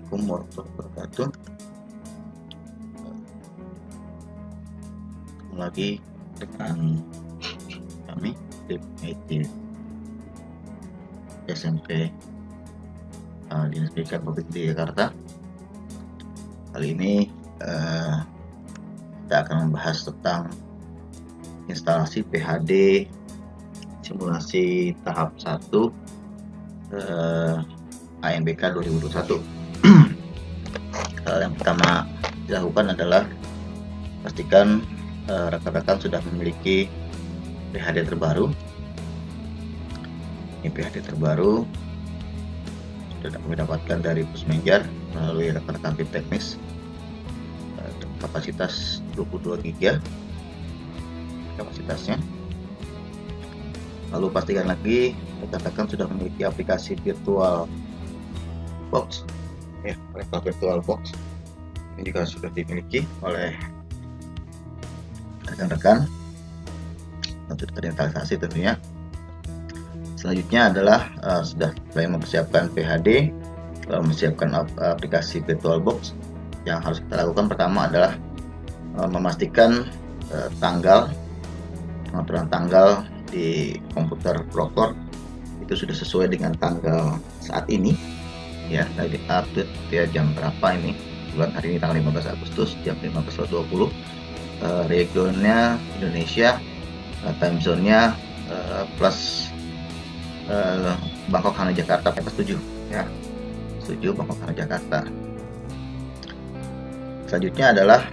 Assalamualaikum warahmatullahi wabarakatuh. Ketemu lagi dengan kami di IT SMP Dinas Pendidikan Provinsi Jakarta. Kali ini kita akan membahas tentang instalasi PHD simulasi tahap 1 ANBK 2021. Hal yang pertama dilakukan adalah pastikan rekan-rekan sudah memiliki PHD terbaru. Ini PHD terbaru sudah kami dapatkan dari Pusmenjar melalui rekan-rekan tim teknis, kapasitas 22 GB kapasitasnya. Lalu pastikan lagi rekan-rekan sudah memiliki aplikasi virtual box, ya, virtual box ini juga sudah dimiliki oleh rekan-rekan dan sudah terinstallasi tentunya. Selanjutnya adalah sudah mulai mempersiapkan PHD, mempersiapkan aplikasi virtual box. Yang harus kita lakukan pertama adalah memastikan pengaturan tanggal di komputer Proctor itu sudah sesuai dengan tanggal saat ini, ya, tadi update ya jam berapa ini, bulan hari ini tanggal 15 Agustus jam 15.20. Regionnya Indonesia, time zone-nya plus Bangkok Hana Jakarta, kita setuju ya, setuju Bangkok Hana Jakarta. Selanjutnya adalah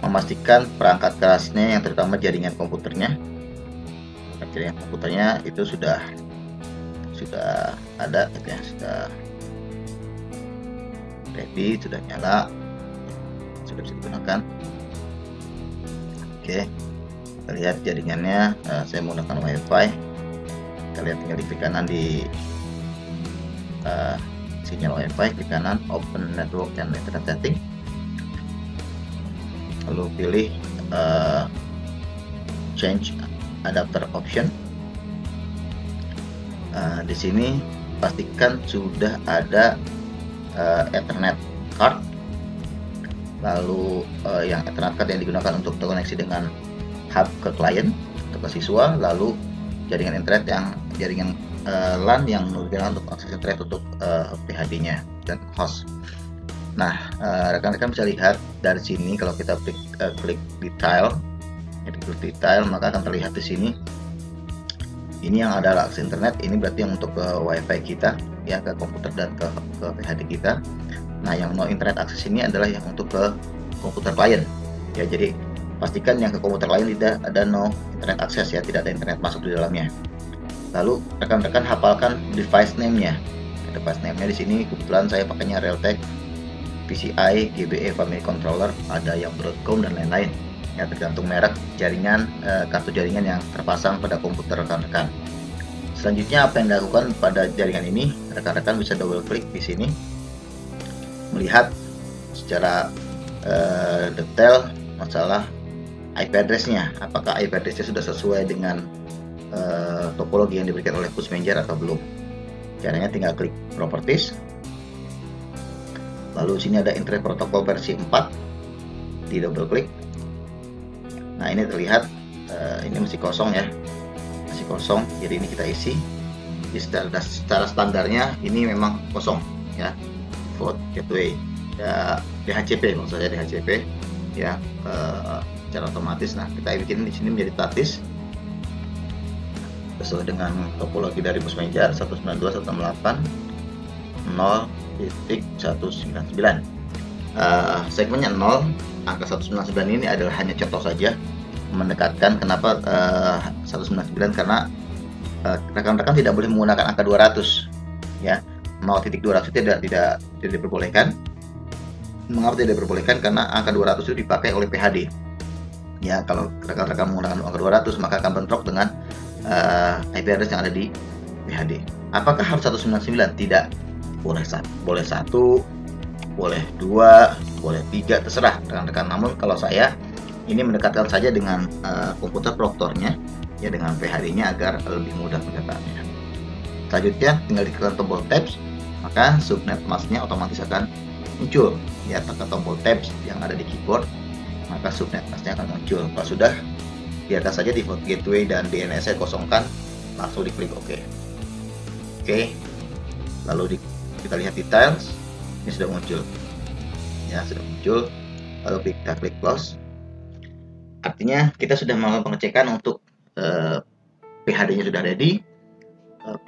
memastikan perangkat kerasnya yang terutama jaringan komputernya itu sudah ada ya, sudah ready, sudah nyala, sudah bisa digunakan. Oke, kita lihat jaringannya, saya menggunakan WiFi. Kita lihat tinggal di klik kanan di sinyal WiFi, klik kanan Open Network and Internet Setting, lalu pilih Change Adapter Option. Di sini pastikan sudah ada Ethernet card, lalu yang Ethernet card yang digunakan untuk terkoneksi dengan hub ke klien atau ke siswa, lalu jaringan internet jaringan LAN yang digunakan untuk akses internet untuk PHD-nya dan host. Nah, rekan-rekan bisa lihat dari sini kalau kita klik detail, maka akan terlihat di sini. Ini yang adalah akses internet, ini berarti yang untuk ke WiFi kita, ya, ke komputer dan ke PHD kita. Nah, yang no internet akses ini adalah yang untuk ke komputer klien, ya. Jadi pastikan yang ke komputer klien tidak ada no internet akses, ya, tidak ada internet masuk di dalamnya. Lalu rekan-rekan hafalkan device name-nya. Device name-nya di sini kebetulan saya pakainya Realtek PCI GBE Family Controller, ada yang Broadcom dan lain-lain. Ya, tergantung merek jaringan, kartu jaringan yang terpasang pada komputer rekan-rekan. Selanjutnya apa yang dilakukan pada jaringan ini, rekan-rekan bisa double klik di sini, melihat secara detail masalah IP address-nya, apakah IP address-nya sudah sesuai dengan topologi yang diberikan oleh Pusmenjar atau belum. Caranya tinggal klik Properties, lalu sini ada Internet Protocol versi 4, di double klik. Nah, ini terlihat ini masih kosong, ya, masih kosong, jadi ini kita isi. Jadi secara standarnya ini memang kosong, ya, default gateway, ya, DHCP maksudnya, DHCP, ya, secara otomatis. Nah, kita bikin di sini menjadi statis sesuai dengan topologi dari Pusmenjar 192.168.0.199. Segmennya 0, angka 199 ini adalah hanya contoh saja, mendekatkan. Kenapa 199? Karena rekan-rekan tidak boleh menggunakan angka 200, ya. 0.200 tidak diperbolehkan. Mengapa tidak diperbolehkan? Karena angka 200 itu dipakai oleh PHD, ya. Kalau rekan-rekan menggunakan angka 200 maka akan bentrok dengan IP address yang ada di PHD. Apakah harus 199? Tidak. Boleh 1, boleh 2, boleh 3, terserah rekan-rekan. Namun kalau saya ini mendekatkan saja dengan komputer Proctor-nya, ya, dengan PHD-nya agar lebih mudah pendekatannya. Selanjutnya tinggal ditekan tombol tabs, maka subnet masknya otomatis akan muncul. Ya, tekan tombol tabs yang ada di keyboard, maka subnet masknya akan muncul. Kalau sudah, biarkan saja default gateway dan DNS-nya kosongkan, langsung diklik OK. Oke, lalu kita lihat details, ini sudah muncul. Ya, sudah muncul. Lalu kita klik close. Artinya kita sudah melakukan pengecekan untuk PHD-nya sudah ready,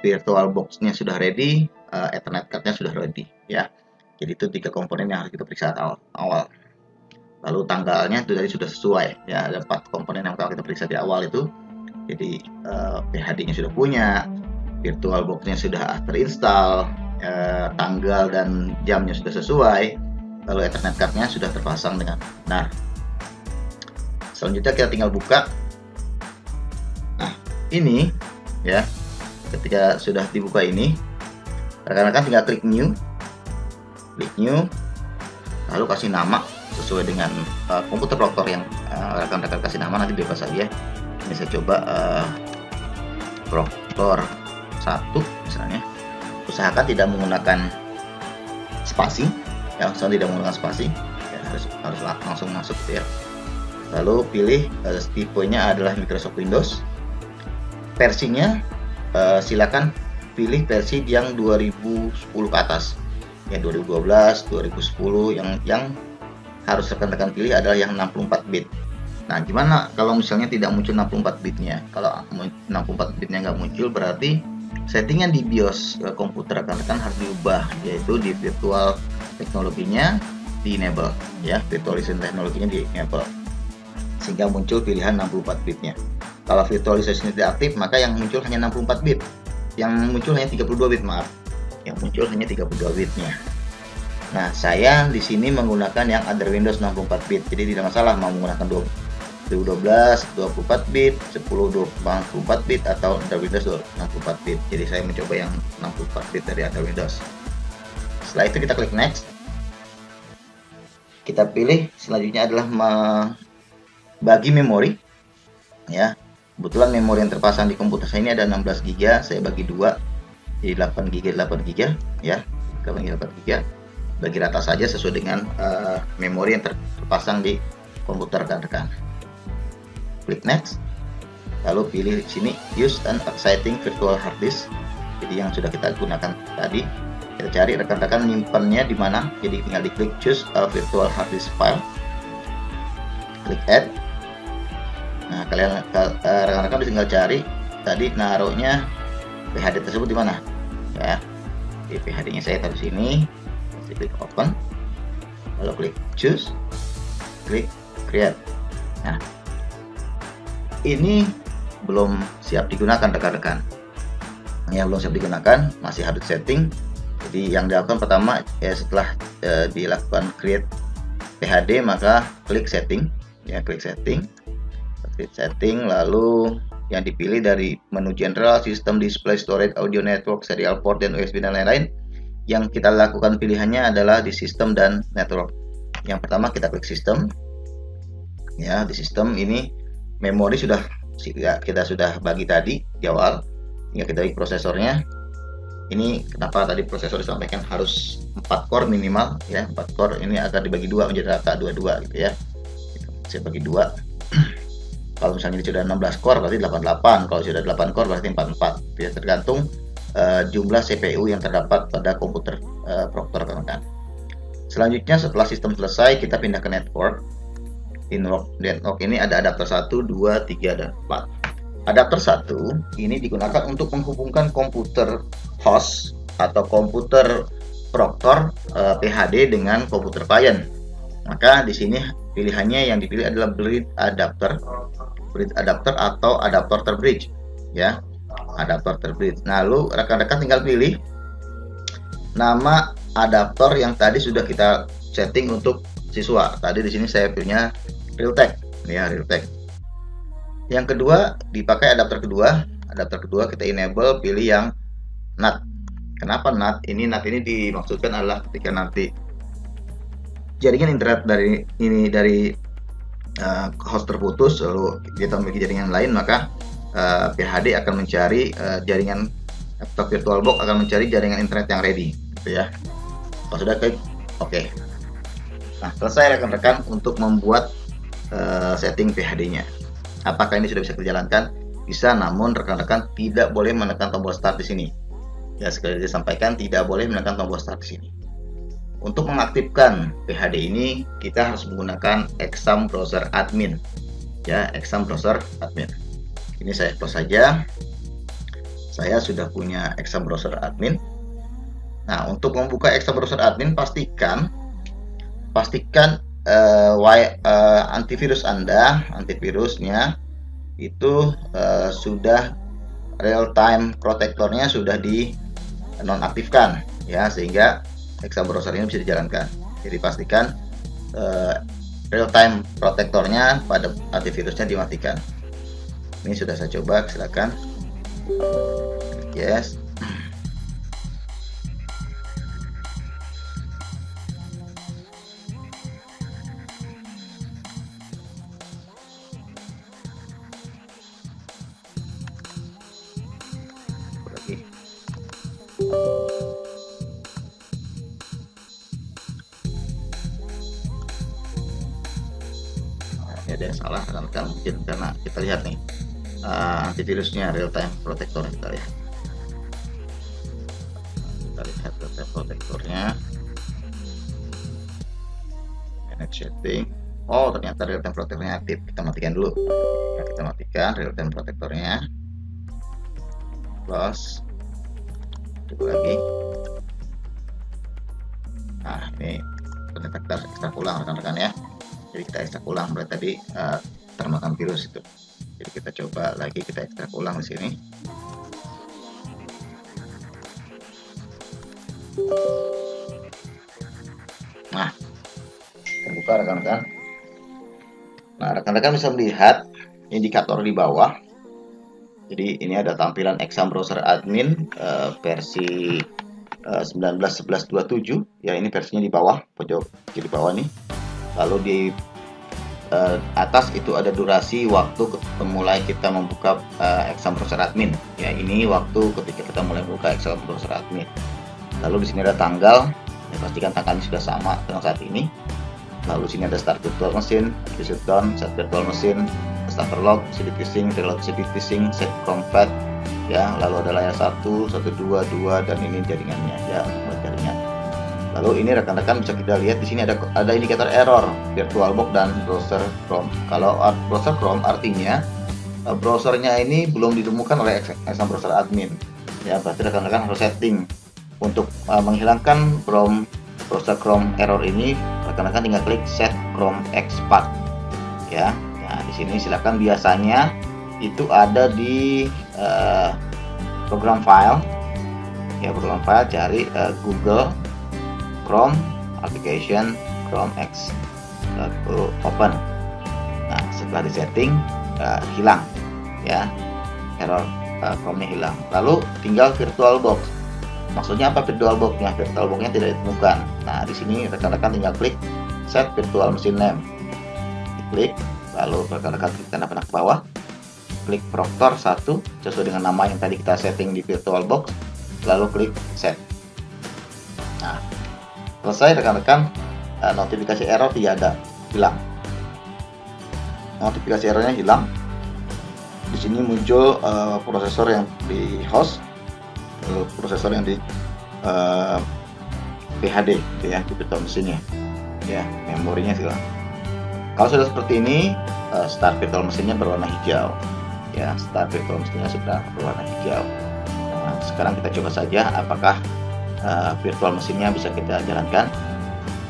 virtual box-nya sudah ready, Ethernet card-nya sudah ready, ya. Jadi itu 3 komponen yang harus kita periksa awal. Lalu tanggalnya itu tadi sudah sesuai, ya. Ada 4 komponen yang kita periksa di awal itu. Jadi PHD-nya sudah punya, virtual box-nya sudah terinstall, tanggal dan jamnya sudah sesuai, lalu Ethernet card-nya sudah terpasang dengan benar. Selanjutnya kita tinggal buka. Nah, ini ya, ketika sudah dibuka ini, rekan-rekan tinggal klik new, lalu kasih nama sesuai dengan komputer Proctor yang rekan-rekan kasih nama, nanti bebas saja. Ini saya coba Proctor 1 misalnya. Usahakan tidak menggunakan spasi, ya, tidak menggunakan spasi, ya, harus langsung masuk ya. Lalu pilih tipenya adalah Microsoft Windows. Versinya silakan pilih versi yang 2010 ke atas. Ya, 2012, 2010 yang harus rekan-rekan pilih adalah yang 64 bit. Nah, gimana kalau misalnya tidak muncul 64 bitnya? Kalau 64 bitnya nggak muncul, berarti settingan di BIOS komputer rekan-rekan harus diubah, yaitu di virtual teknologinya di enable, ya, virtualization teknologinya di enable, sehingga muncul pilihan 64 bitnya. Kalau virtualization tidak aktif, maka yang muncul hanya 64 bit. Yang muncul hanya 32 bit, maaf. Yang muncul hanya 32 bitnya. Nah, saya di sini menggunakan yang Other Windows 64 bit. Jadi tidak masalah mau menggunakan 2012 24 bit, 10 24 bit atau Other Windows 64 bit. Jadi saya mencoba yang 64 bit dari Other Windows. Setelah itu kita klik next. Kita pilih selanjutnya adalah bagi memori, ya. Kebetulan memori yang terpasang di komputer saya ini ada 16 GB, saya bagi 2, jadi 8 GB, ya, 8 GB. Bagi rata saja sesuai dengan memori yang terpasang di komputer rekan-rekan. Klik next, lalu pilih di sini use an exciting virtual hard disk. Jadi yang sudah kita gunakan tadi, kita cari rekan-rekan nyimpannya di mana. Jadi tinggal diklik choose a virtual hard disk file, klik add. Nah, kalian rekan-rekan bisa tinggal cari tadi naruhnya PHD tersebut di mana, ya. Di PHD-nya saya taruh sini, klik open, lalu klik choose, klik create. Nah, ini belum siap digunakan rekan-rekan, ya, belum siap digunakan, masih harus setting. Jadi yang dilakukan pertama, ya, setelah dilakukan create PHD, maka klik setting, ya, klik setting, lalu yang dipilih dari menu general, sistem, display, storage, audio, network, serial port, dan USB dan lain-lain. Yang kita lakukan pilihannya adalah di sistem dan network. Yang pertama kita klik sistem, ya. Di sistem ini memori kita sudah bagi tadi di awal, tinggal kita bagi prosesornya. Ini kenapa tadi prosesor disampaikan harus 4 core minimal, ya, 4 core. Ini akan dibagi 2 menjadi rata 22 gitu, ya. Saya bagi 2. Kalau misalnya ini sudah 16 core berarti 88, kalau sudah 8 core berarti 44. Ya, tergantung jumlah CPU yang terdapat pada komputer Proctor, rekan-rekan. Selanjutnya setelah sistem selesai, kita pindah ke network. Di network ini ada adapter 1, 2, 3, dan 4. Adapter 1 ini digunakan untuk menghubungkan komputer host atau komputer Proctor PHD dengan komputer klien. Maka di sini pilihannya yang dipilih adalah bridge adapter atau adapter terbridge, ya, adapter terbridge. Nah, lalu rekan-rekan tinggal pilih nama adaptor yang tadi sudah kita setting untuk siswa. Tadi di sini saya punya Realtek, ya, Realtek. Yang kedua dipakai adapter kedua kita enable, pilih yang NAT. Kenapa NAT? NAT ini dimaksudkan adalah ketika nanti jaringan internet dari host terputus, lalu kita memiliki jaringan lain, maka PHD akan mencari jaringan, atau VirtualBox akan mencari jaringan internet yang ready. gitu ya. Kalau sudah klik oke. Nah, selesai rekan-rekan untuk membuat setting PHD-nya. Apakah ini sudah bisa dijalankan? Bisa, namun rekan-rekan tidak boleh menekan tombol start di sini. Ya, sekali lagi disampaikan, tidak boleh menekan tombol start di sini. Untuk mengaktifkan PHD ini, kita harus menggunakan Exam Browser Admin. Ya, Exam Browser Admin. Ini saya close saja. Saya sudah punya Exam Browser Admin. Nah, untuk membuka Exam Browser Admin, pastikan antivirus Anda, antivirusnya itu sudah real time protectornya sudah di nonaktifkan, ya, sehingga Exam Browser ini bisa dijalankan. Jadi pastikan real time protectornya pada antivirusnya dimatikan. Ini sudah saya coba, silakan. Yes. Lagi. Ada yang salah kan mungkin karena kita lihat nih antivirusnya real time protector, kita lihat real time protectornya, manage setting. Oh, ternyata real time protectornya aktif. Kita matikan dulu. Nah, kita matikan real time protectornya, close. Coba lagi. Nah, ini ternyata kita ekstrak ulang rekan-rekan ya. Jadi kita ekstrak ulang, berarti tadi termakan virus itu. Jadi kita coba lagi, kita ekstrak ulang di sini. Nah, terbuka rekan-rekan. Nah, rekan-rekan bisa melihat indikator di bawah. Jadi ini ada tampilan Exam Browser Admin versi 19.11.27 ya, ini versinya di bawah, pojok kiri bawah nih. Lalu di atas itu ada durasi waktu mulai kita membuka Exam Browser Admin. Ya, ini waktu ketika kita mulai membuka Exam Browser Admin. Lalu di sini ada tanggal, ya, pastikan tanggalnya sudah sama dengan saat ini. Lalu sini ada start virtual machine, exit down, set virtual machine, starter log, CD phishing, reload CD phishing, set compat, ya. Lalu ada layar 1, 1, 2, 2, dan ini jaringannya, ya, jaringan. Lalu ini rekan-rekan bisa kita lihat di sini ada indikator error VirtualBox dan browser Chrome. Kalau browser Chrome artinya browsernya ini belum ditemukan oleh Exam Browser Admin. Ya, berarti rekan-rekan harus setting untuk menghilangkan browser Chrome error ini. Rekan-rekan tinggal klik set Chrome Expat. Ya, nah di sini silakan, biasanya itu ada di program file. Ya, program file, cari Google Chrome application Chrome X, lalu open. Nah, setelah di setting hilang, ya, error Chrome-nya hilang. Lalu tinggal VirtualBox. Maksudnya apa VirtualBox-nya? VirtualBox-nya tidak ditemukan. Nah, di sini rekan-rekan tinggal klik set virtual machine name, diklik, lalu rekan-rekan klik tanda panah ke bawah, klik Proctor 1 sesuai dengan nama yang tadi kita setting di VirtualBox, lalu klik set. Nah, selesai rekan-rekan, notifikasi error tidak ada, hilang. Notifikasi errornya hilang. Di sini muncul prosesor yang di host, prosesor yang di PHD, gitu ya, di virtual mesinnya, ya, memorinya hilang. Kalau sudah seperti ini, start virtual mesinnya berwarna hijau, ya, start virtual mesinnya sudah berwarna hijau. Nah, sekarang kita coba saja apakah virtual mesinnya bisa kita jalankan.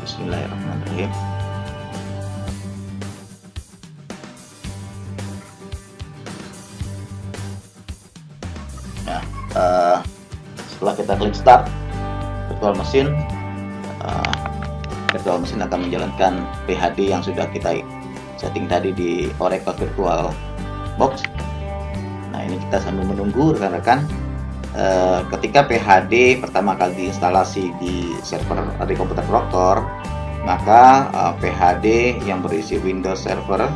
Bismillahirrahmanirrahim. Nah, setelah kita klik start virtual mesin, virtual mesin akan menjalankan PHD yang sudah kita setting tadi di Oracle VirtualBox. Nah, ini kita sambil menunggu rekan-rekan. Ketika PHD pertama kali diinstalasi di server di komputer Proctor, maka PHD yang berisi Windows Server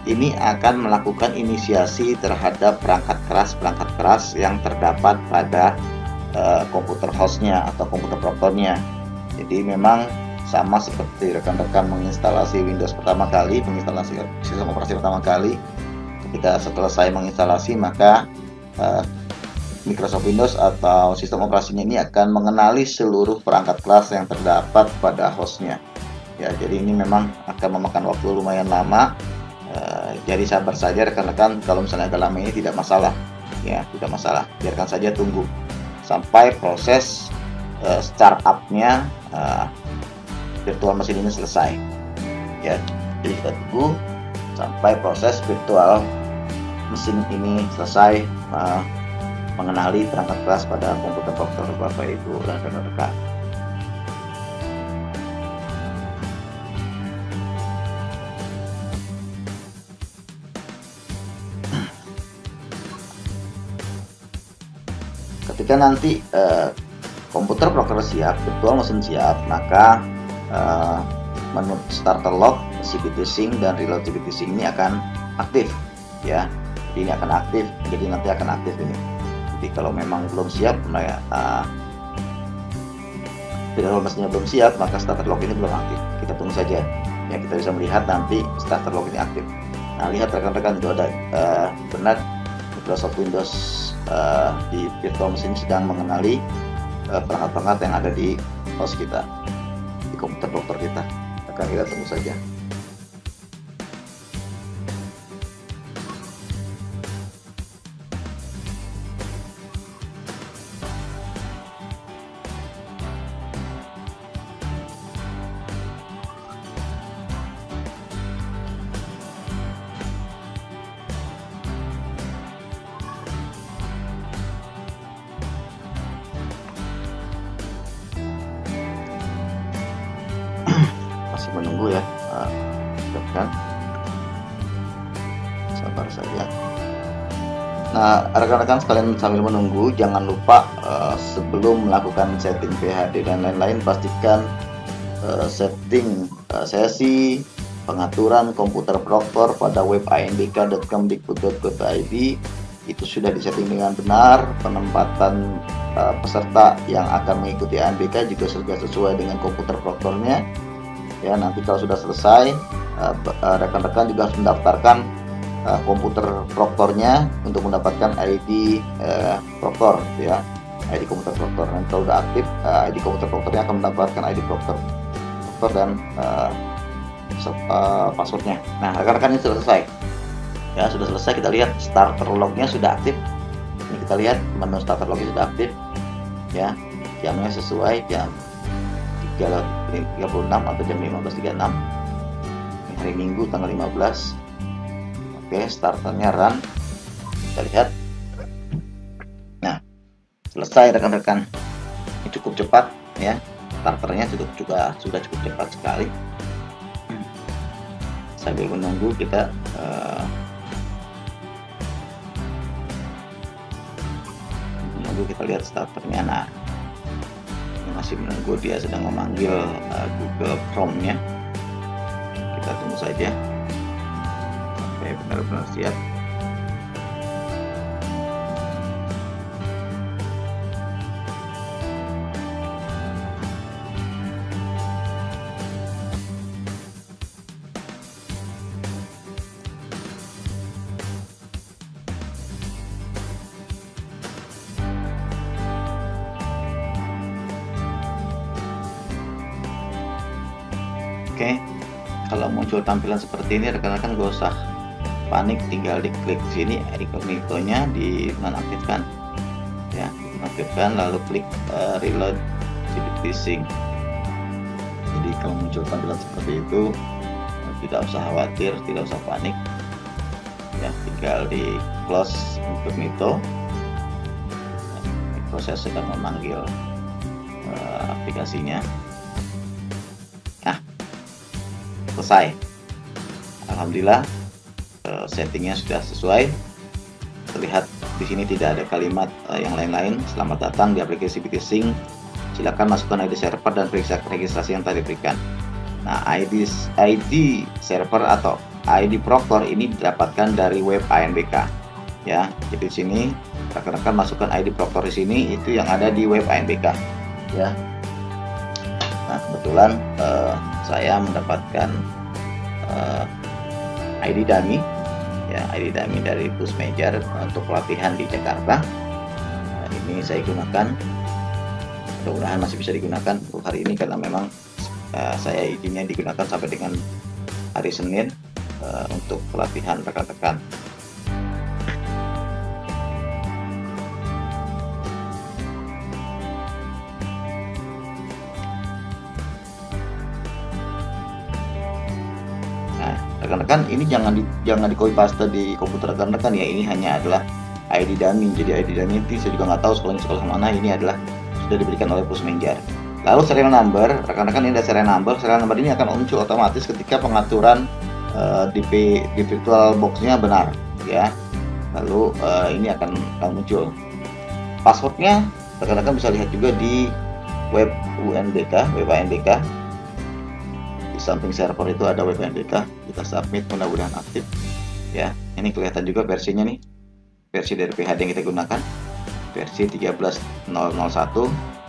ini akan melakukan inisiasi terhadap perangkat keras yang terdapat pada komputer hostnya atau komputer proctornya. Jadi memang sama seperti rekan-rekan menginstalasi Windows pertama kali, menginstalasi sistem operasi pertama kali. Ketika selesai menginstalasi, maka Microsoft Windows atau sistem operasinya ini akan mengenali seluruh perangkat kelas yang terdapat pada hostnya. Ya, jadi ini memang akan memakan waktu lumayan lama. Jadi sabar saja rekan-rekan, kalau misalnya agak lama ini tidak masalah. Ya, tidak masalah. Biarkan saja tunggu sampai proses startup-nya virtual mesin ini selesai. Ya, jadi kita tunggu sampai proses virtual mesin ini selesai mengenali perangkat kelas pada komputer proctor Bapak Ibu dan rekan-rekan. Ketika nanti komputer proctor siap, virtual mesin siap, maka menu starter log, CPT sync dan reload CPT sync ini akan aktif, ya. Jadi ini akan aktif, jadi nanti akan aktif ini. Jadi kalau memang belum siap, virtual mesinnya belum siap, maka starter log ini belum aktif. Kita tunggu saja, ya. Kita bisa melihat nanti starter log ini aktif. Nah, lihat rekan-rekan, itu ada benar Microsoft Windows di virtual mesin sedang mengenali perangkat-perangkat yang ada di host kita, di komputer proctor kita. Akan kita tunggu saja. Masih menunggu ya, kan? Sabar saja. Nah, rekan-rekan sekalian, sambil menunggu, jangan lupa sebelum melakukan setting PHD dan lain-lain, pastikan setting sesi pengaturan komputer proctor pada web andk.kemdikbud.go.id itu sudah disetting dengan benar. Penempatan peserta yang akan mengikuti ANBK juga sudah sesuai dengan komputer proctornya. Ya, nanti kalau sudah selesai, rekan-rekan juga harus mendaftarkan komputer proctornya untuk mendapatkan ID proctor, ya, ID komputer proctor. Nanti kalau sudah aktif, ID komputer proctornya akan mendapatkan ID proctor dan passwordnya. Nah, rekan-rekan ini sudah selesai, ya, sudah selesai. Kita lihat starter lognya sudah aktif. Ini kita lihat menu starter lognya sudah aktif, ya, jamnya sesuai jam 3.36 atau jam 15.36 hari Minggu tanggal 15. Oke, starternya run, kita lihat. Nah, selesai rekan-rekan. Ini cukup cepat, ya, starternya sudah cukup cepat sekali. Sambil menunggu kita kita lihat starternya. Nah, masih menunggu, dia sedang memanggil Google Chrome-nya. Kita tunggu saja sampai benar-benar siap. Oke, kalau muncul tampilan seperti ini, rekan-rekan gak usah panik, tinggal diklik sini incognito-nya, dinonaktifkan, ya, nonaktifkan, lalu klik reload CPT sync. Jadi kalau muncul tampilan seperti itu, tidak usah khawatir, tidak usah panik, ya, tinggal di close incognito. Proses sedang memanggil aplikasinya. Selesai. Alhamdulillah, settingnya sudah sesuai. Terlihat di sini tidak ada kalimat yang lain-lain. Selamat datang di aplikasi CPT sync. Silakan masukkan ID server dan periksa registrasi yang tadi diberikan. Nah, ID server atau ID proctor ini didapatkan dari web ANBK. ya. Jadi di sini rekan-rekan masukkan ID Proctor di sini, itu yang ada di web ANBK ya. Nah, kebetulan saya mendapatkan ID dummy ya, ID dummy dari Pushmajor untuk pelatihan di Jakarta. Nah, ini saya gunakan, mudah-mudahan masih bisa digunakan untuk hari ini karena memang saya izinnya digunakan sampai dengan hari Senin untuk pelatihan rekan-rekan. Rekan-rekan, ini jangan di copy paste di komputer rekan-rekan ya, ini hanya adalah ID dummy. Jadi ID dummy itu saya juga nggak tahu sekolah mana, ini adalah sudah diberikan oleh Pushmajor. Lalu serial number, rekan-rekan, ini ada serial number. Serial number ini akan muncul otomatis ketika pengaturan di virtual box-nya benar ya. Lalu ini akan muncul. Passwordnya rekan-rekan bisa lihat juga di web UNBK, web ANBK. Di samping server itu ada web ANBK, kita submit, mudah-mudahan aktif ya. Ini kelihatan juga versinya nih, versi dari PHD yang kita gunakan, versi 13.001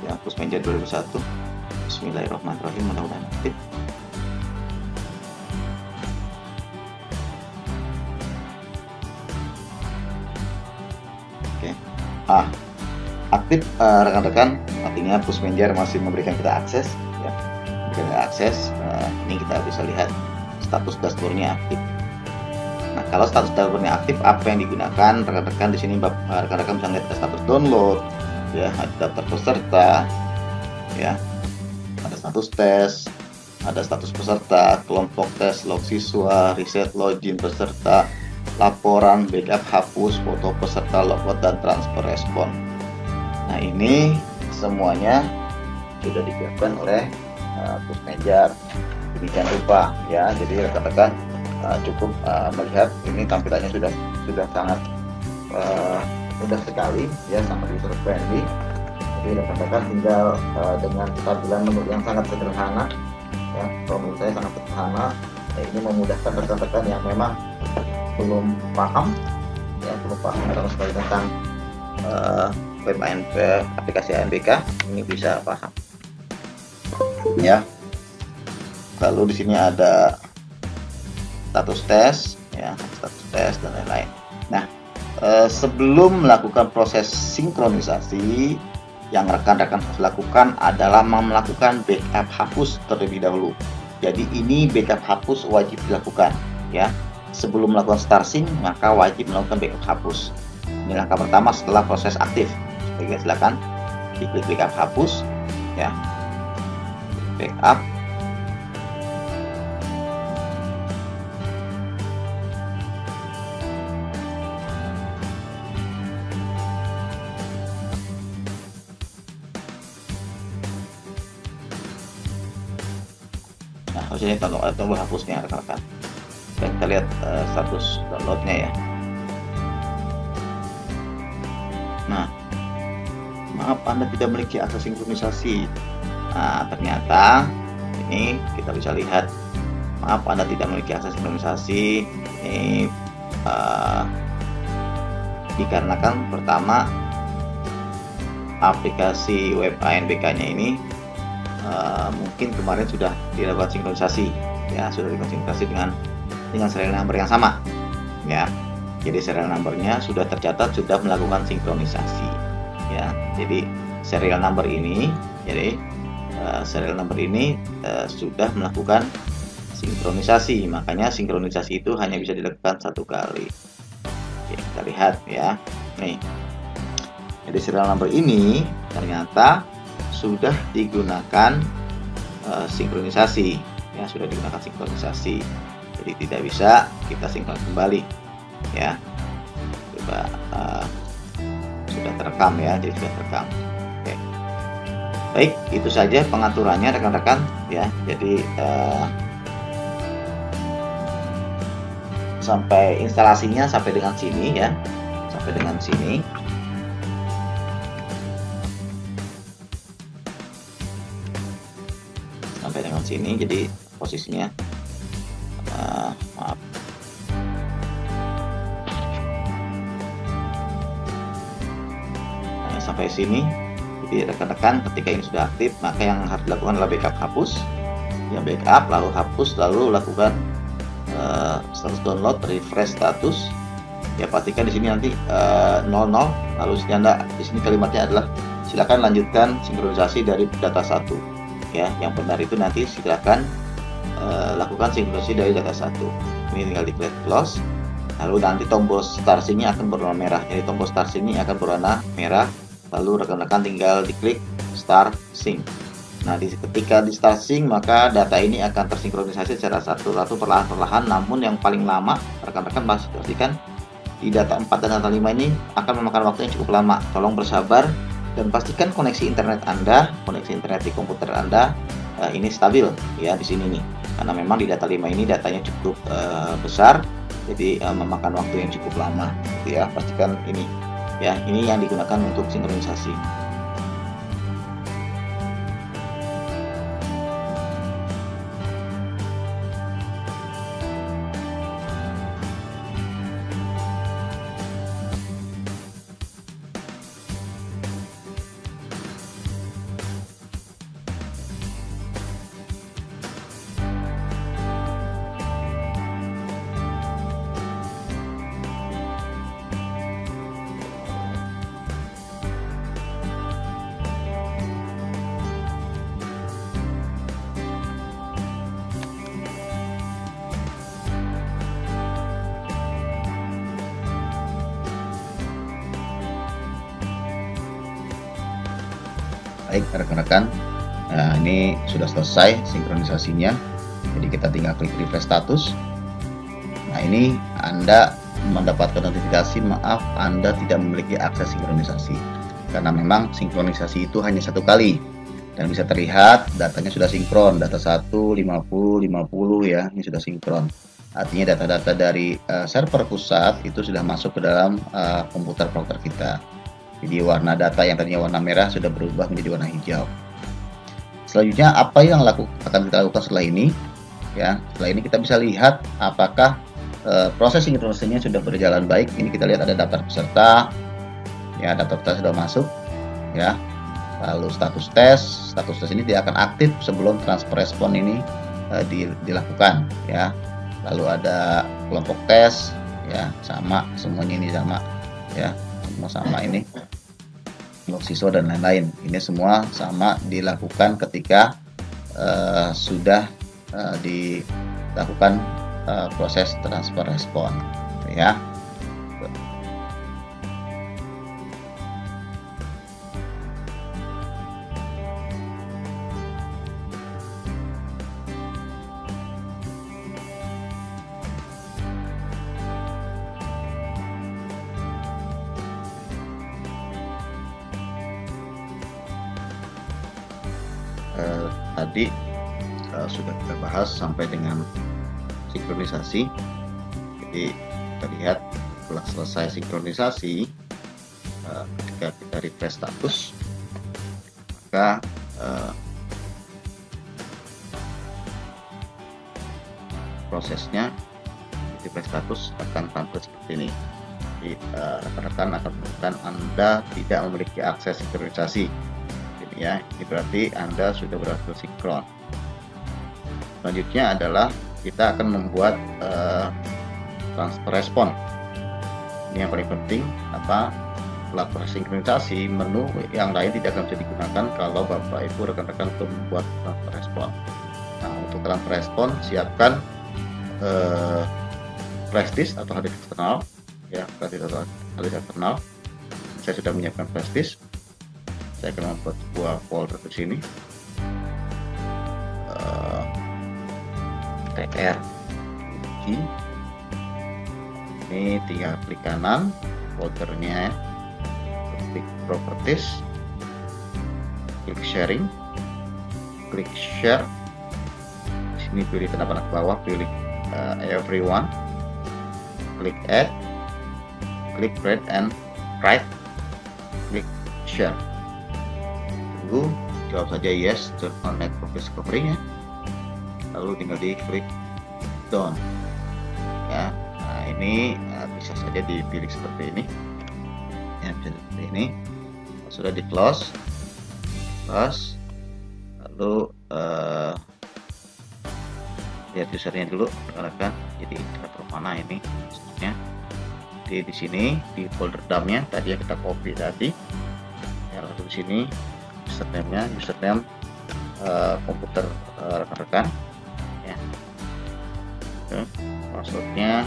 ya, Pushmajor 2001. Bismillahirrahmanirrahim, mudah-mudahan aktif. Oke, aktif rekan-rekan, artinya Pushmajor masih memberikan kita akses ya, ini kita bisa lihat status dashboardnya aktif. Nah, kalau status dashboardnya aktif, apa yang digunakan rekan-rekan? Di sini rekan-rekan bisa lihat status download ya, ada daftar peserta ya, ada status tes, ada status peserta, kelompok tes, log siswa, riset, login peserta, laporan, backup, hapus, foto peserta, logout, dan transfer respon. Nah, ini semuanya sudah disiapkan oleh Pushmajor demikian rupa ya. Jadi rekan-rekan cukup melihat ini tampilannya sudah sangat mudah sekali ya, sangat user friendly. Jadi rekan-rekan tinggal dengan tampilan menu yang sangat sederhana ya, kalau menurut saya sangat sederhana ya, ini memudahkan rekan-rekan yang memang belum paham ya, sama sekali tentang web ANBK, aplikasi ANBK, ini bisa paham ya. Lalu di sini ada status tes ya, status tes dan lain-lain. Nah, sebelum melakukan proses sinkronisasi, yang rekan-rekan harus lakukan adalah melakukan backup hapus terlebih dahulu. Jadi ini backup hapus wajib dilakukan ya. Sebelum melakukan start sync, maka wajib melakukan backup hapus. Ini langkah pertama setelah proses aktif. Jadi silakan diklik backup hapus ya. Backup. Nah, harusnya tombol hapusnya rekan-rekan. Dan kita lihat status downloadnya ya. Nah, maaf Anda tidak memiliki akses sinkronisasi. Nah, ternyata ini kita bisa lihat, maaf Anda tidak memiliki akses sinkronisasi. Ini dikarenakan pertama aplikasi web ANBK-nya ini mungkin kemarin sudah dilakukan sinkronisasi ya, sudah dilakukan sinkronisasi dengan serial number yang sama ya. Jadi serial numbernya sudah tercatat, sudah melakukan sinkronisasi ya. Jadi serial number ini, sudah melakukan sinkronisasi, makanya sinkronisasi itu hanya bisa dilakukan satu kali. Oke, kita lihat ya. Nih, jadi serial number ini ternyata sudah digunakan sinkronisasi ya, sudah digunakan sinkronisasi. Jadi tidak bisa kita sinkron kembali ya. Coba sudah terekam ya, jadi sudah terekam. Oke. Baik, itu saja pengaturannya rekan-rekan ya. Jadi sampai instalasinya sampai dengan sini ya, sampai dengan sini. Sampai dengan sini, jadi posisinya maaf. sampai sini. Jadi rekan-rekan ketika ini sudah aktif, maka yang harus dilakukan adalah backup hapus. Yang backup lalu hapus, lalu lakukan status download, refresh status. Ya pastikan di sini nanti 00, lalu di sini kalimatnya adalah silakan lanjutkan sinkronisasi dari data 1. Ya, yang benar itu nanti silakan lakukan sinkronisasi dari data 1. Ini tinggal diklik close. Lalu nanti tombol start sync-nya akan berwarna merah. Jadi tombol start sync-nya akan berwarna merah. Lalu rekan-rekan tinggal diklik start sync. Nah, ketika di start sync, maka data ini akan tersinkronisasi secara satu-satu perlahan-perlahan. Namun yang paling lama, rekan-rekan pasti pastikan di data 4 dan data 5 ini akan memakan waktu yang cukup lama. Tolong bersabar dan pastikan koneksi internet Anda, koneksi internet di komputer Anda ini stabil ya di sini nih. Karena memang di data 5 ini datanya cukup besar, jadi memakan waktu yang cukup lama gitu ya. Pastikan ini ya, ini yang digunakan untuk sinkronisasi. Baik rekan-rekan, nah ini sudah selesai sinkronisasinya. Jadi kita tinggal klik refresh status. Nah ini Anda mendapatkan notifikasi, maaf Anda tidak memiliki akses sinkronisasi. Karena memang sinkronisasi itu hanya satu kali. Dan bisa terlihat datanya sudah sinkron, data 1, 50, 50 ya, ini sudah sinkron. Artinya data-data dari server pusat itu sudah masuk ke dalam komputer plotter kita. Jadi warna data yang tadinya warna merah sudah berubah menjadi warna hijau. Selanjutnya apa yang akan kita lakukan setelah ini? Ya, setelah ini kita bisa lihat apakah proses sinkronisasinya sudah berjalan baik. Ini kita lihat ada daftar peserta. Ya, daftar peserta sudah masuk. Ya. Lalu status tes ini tidak akan aktif sebelum transfer respon ini dilakukan. Ya. Lalu ada kelompok tes. Ya, sama semuanya ini sama. Ya. Sama ini untuk siswa dan lain-lain, ini semua sama dilakukan ketika sudah dilakukan proses transfer respon ya. Tadi sudah kita bahas sampai dengan sinkronisasi. Jadi kita lihat setelah selesai sinkronisasi, ketika kita refresh status, maka prosesnya refresh status akan tampil seperti ini. Jadi rekan-rekan akan menemukan Anda tidak memiliki akses sinkronisasi. Ya, ini berarti Anda sudah berhasil sinkron. Selanjutnya adalah kita akan membuat transfer respon. Ini yang paling penting, setelah proses sinkronisasi, menu yang lain tidak akan bisa digunakan kalau Bapak Ibu rekan-rekan untuk membuat transfer respon. Nah, untuk transfer respon siapkan flash disk atau hard disk eksternal, ya, flash disk atau hard disk eksternal. Saya sudah menyiapkan flash disk. Saya akan membuat sebuah folder di sini, tr. Ini tinggal klik kanan foldernya, klik properties, klik sharing, klik share. Di sini pilih tanda panah ke bawah, pilih everyone, klik add, klik read and write, klik share. Tunggu, jawab saja yes, turn on network discovery-nya, lalu tinggal di klik done ya. Nah ini bisa saja dipilih seperti ini ya, bisa seperti ini. Sudah di close, lalu lihat usernya dulu rekan-rekan. Jadi indikator mana ini maksudnya. Di sini di folder dumpnya tadi yang kita copy tadi ya, lalu di sini username komputer rekan-rekan ya. Passwordnya,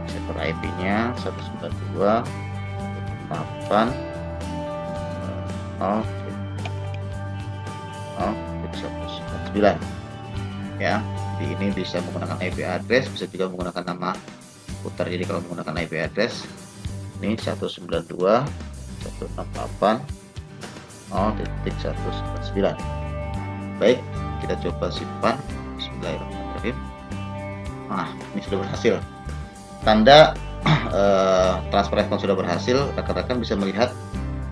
server IP-nya 192.168.0.199 ya. Di ini bisa menggunakan IP address, bisa juga menggunakan nama komputer. Jadi kalau menggunakan IP address ini 192.168.0.199. Baik, kita coba simpan. Bismillahirrahmanirrahim. Nah, ini sudah berhasil. Tanda transfer respon sudah berhasil. Rekan-rekan bisa melihat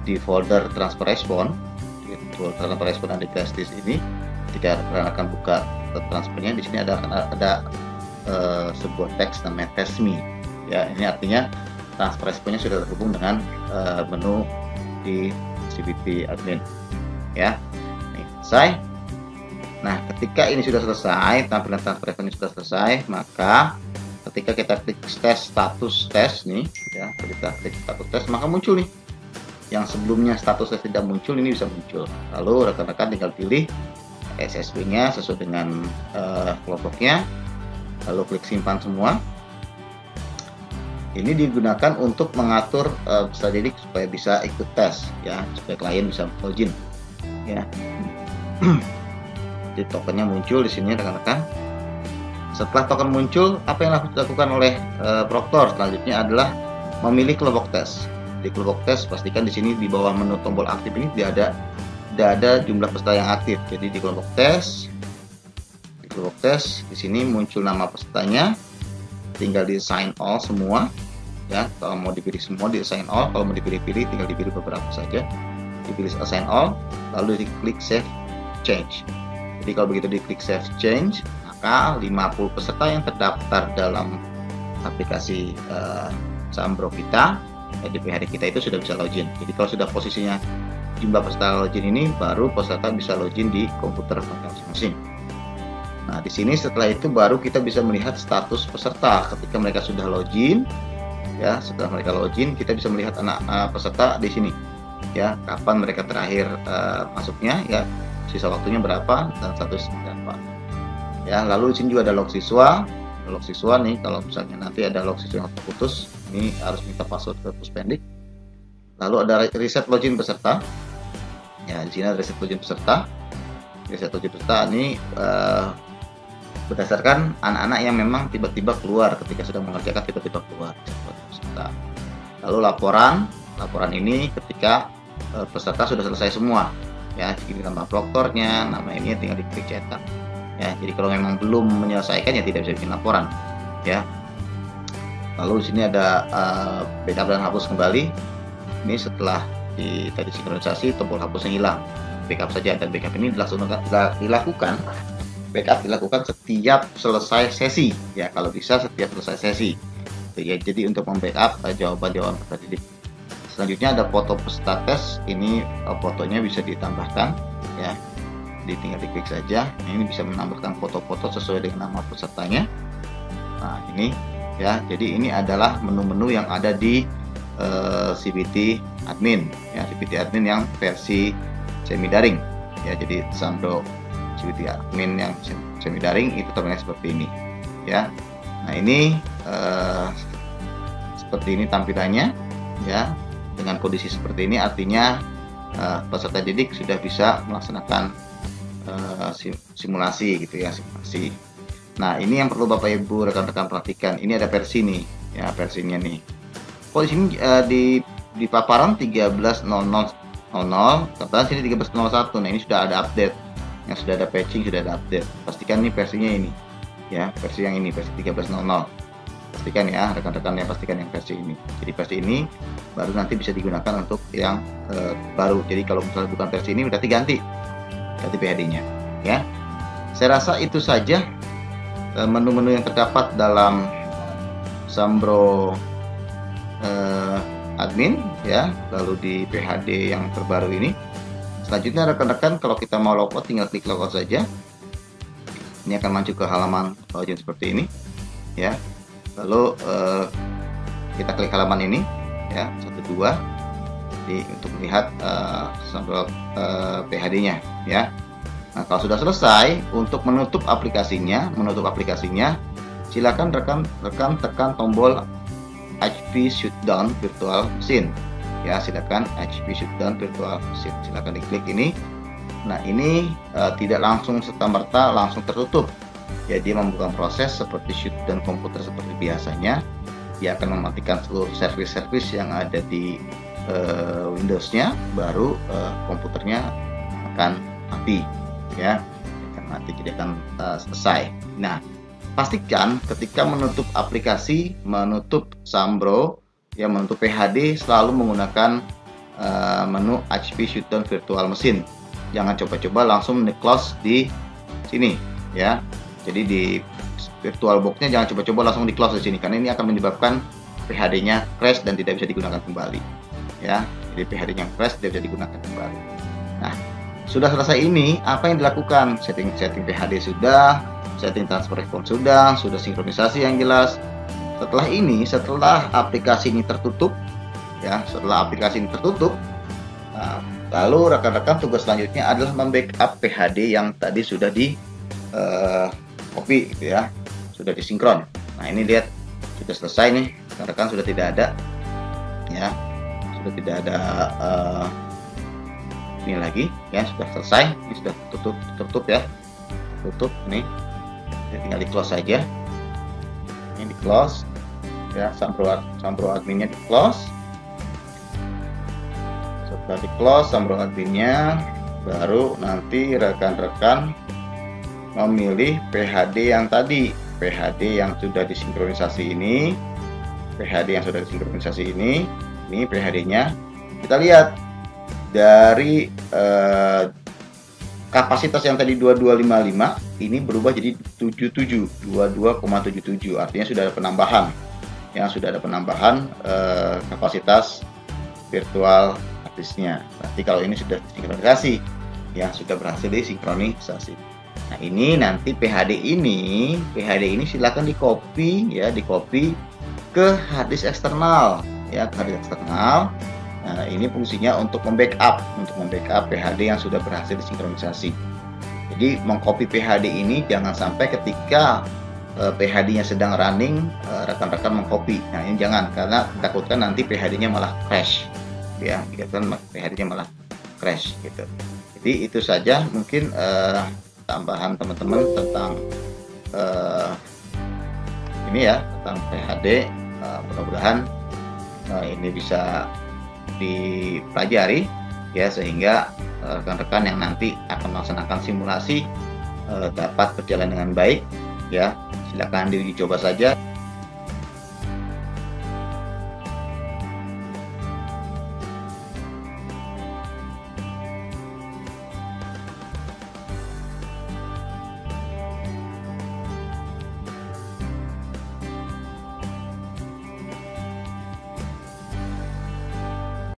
di folder transfer respon, di folder transfer respon yang di flash disk ini. Ketika rekan-rekan buka transfernya, di sini ada sebuah teks namanya test me ya. Ini artinya transfer responnya sudah terhubung dengan menu di CBT admin ya. Ini selesai. Nah, ketika ini sudah selesai, tampilan transfer responnya sudah selesai, maka ketika kita klik status tes nih ya, kita klik status tes, maka muncul nih yang sebelumnya status tes tidak muncul, ini bisa muncul. Lalu rekan-rekan tinggal pilih SSB-nya sesuai dengan kelompoknya, lalu klik simpan semua. Ini digunakan untuk mengatur peserta didik supaya bisa ikut tes ya, supaya klien bisa login ya. Jadi tokennya muncul di sini rekan-rekan. Setelah token muncul, apa yang dilakukan oleh proktor selanjutnya adalah memilih kelompok tes. Di kelompok tes pastikan di sini di bawah menu tombol aktif ini tidak ada jumlah peserta yang aktif. Jadi di kelompok tes di sini muncul nama pesertanya, tinggal di assign all semua ya. Kalau mau dipilih semua di assign all, kalau mau dipilih-pilih tinggal dipilih beberapa saja, dipilih assign all, lalu diklik save change. Jadi kalau begitu diklik save change, maka 50 peserta yang terdaftar dalam aplikasi Sambro kita, EDP hari kita itu sudah bisa login. Jadi kalau sudah posisinya jumlah peserta login ini, baru peserta bisa login di komputer masing-masing. Nah, di sini setelah itu baru kita bisa melihat status peserta ketika mereka sudah login ya. Setelah mereka login, kita bisa melihat anak peserta di sini ya, kapan mereka terakhir masuknya ya, sisa waktunya berapa dan status berapa ya. Lalu di sini juga ada log siswa. Log siswa nih, kalau misalnya nanti ada log siswa yang terputus, ini harus minta password ke Puspendik. Lalu ada reset login peserta ya, di sini ada reset login peserta. Reset login peserta ini berdasarkan anak-anak yang memang tiba-tiba keluar, ketika sudah mengerjakan tiba-tiba keluar peserta. Lalu laporan ini ketika peserta sudah selesai semua ya, jadi nama proktornya, nama ini tinggal diklik cetak ya. Jadi kalau memang belum menyelesaikan ya tidak bisa bikin laporan ya. Lalu di sini ada backup dan hapus kembali. Ini setelah tadi sinkronisasi, tombol hapusnya hilang, backup saja. Dan backup ini dilakukan setiap selesai sesi ya, kalau bisa setiap selesai sesi ya. Jadi untuk membackup jawaban-jawaban peserta didik. Selanjutnya ada foto peserta tes. Ini fotonya bisa ditambahkan ya, tinggal diklik saja. Ini bisa menambahkan foto-foto sesuai dengan nama pesertanya. Nah, ini ya, jadi ini adalah menu-menu yang ada di CBT admin ya, CBT admin yang versi semi daring ya. Jadi Sambro CBT admin yang semi daring itu tampilannya seperti ini ya. Nah, ini seperti ini tampilannya ya. Dengan kondisi seperti ini artinya peserta didik sudah bisa melaksanakan simulasi gitu ya, simulasi. Nah, ini yang perlu Bapak Ibu rekan-rekan perhatikan. Ini ada versi nih ya, versinya nih. Kalau di sini di paparan 13.00, kebetulan sini 13.01. Nah, ini sudah ada update, yang sudah ada patching, sudah ada update. Pastikan nih versinya ini ya, versi yang ini, versi 13.00. Pastikan ya rekan-rekan, yang pastikan yang versi ini. Jadi versi ini baru nanti bisa digunakan untuk yang baru. Jadi kalau misalnya bukan versi ini berarti ganti PHD-nya ya. Saya rasa itu saja menu-menu yang terdapat dalam Sambro admin ya, lalu di PHD yang terbaru ini. Selanjutnya rekan-rekan, kalau kita mau logout tinggal klik logout saja. Ini akan maju ke halaman login seperti ini ya. Lalu kita klik halaman ini ya, 1 2 untuk melihat sampel PHD-nya ya. Nah, kalau sudah selesai, untuk menutup aplikasinya, silakan rekan tekan tombol HP Shutdown Virtual Machine ya. Silakan HP Shutdown Virtual Machine, silakan diklik ini. Nah, ini tidak langsung serta-merta langsung tertutup ya, dia membuka proses seperti shutdown komputer seperti biasanya. Dia akan mematikan seluruh servis-servis yang ada di Windows-nya, baru komputernya akan mati ya, akan mati, tidak akan selesai. Nah, pastikan ketika menutup aplikasi, menutup Sambro ya, menutup PHD, selalu menggunakan menu HP Shutdown Virtual Machine. Jangan coba-coba langsung close di sini ya. Jadi di virtual box-nya jangan coba-coba langsung di close di sini, karena ini akan menyebabkan PHD-nya crash dan tidak bisa digunakan kembali ya. Jadi PHD-nya crash, tidak bisa digunakan kembali. Nah, sudah selesai ini, apa yang dilakukan? Setting PHD sudah, setting transfer respon sudah sinkronisasi yang jelas. Setelah aplikasi ini tertutup ya, lalu rekan-rekan tugas selanjutnya adalah membackup PHD yang tadi sudah di copy gitu ya, sudah disinkron. Nah, ini lihat sudah selesai nih, rekan-rekan sudah tidak ada ya, sudah tidak ada ini lagi ya, sudah selesai. Ini sudah tutup ya, tutup ini. Jadi tinggal di close saja. Ini di close ya, Sambro adminnya di close. Setelah di close Sambro adminnya, baru nanti rekan-rekan memilih PHD yang tadi, PHD yang sudah disinkronisasi ini, ini PHD-nya. Kita lihat dari kapasitas yang tadi 2255 ini berubah jadi 22,77, artinya sudah ada penambahan ya, kapasitas virtual harddisknya. Berarti kalau ini sudah disinkronisasi ya, sudah berhasil disinkronisasi. Nah, ini nanti PHD ini silakan di copy ke harddisk eksternal ya, Nah, ini fungsinya untuk membackup PHD yang sudah berhasil disinkronisasi. Jadi mengcopy PHD ini jangan sampai ketika PHD-nya sedang running rekan-rekan mengcopy. Nah, ini jangan, karena takutkan nanti PHD-nya malah crash ya, PHD-nya malah crash gitu. Jadi itu saja mungkin tambahan teman-teman tentang ini ya, tentang PHD. Mudah-mudahan ini bisa dipelajari ya, sehingga rekan-rekan yang nanti akan melaksanakan simulasi dapat berjalan dengan baik ya. Silakan dicoba saja.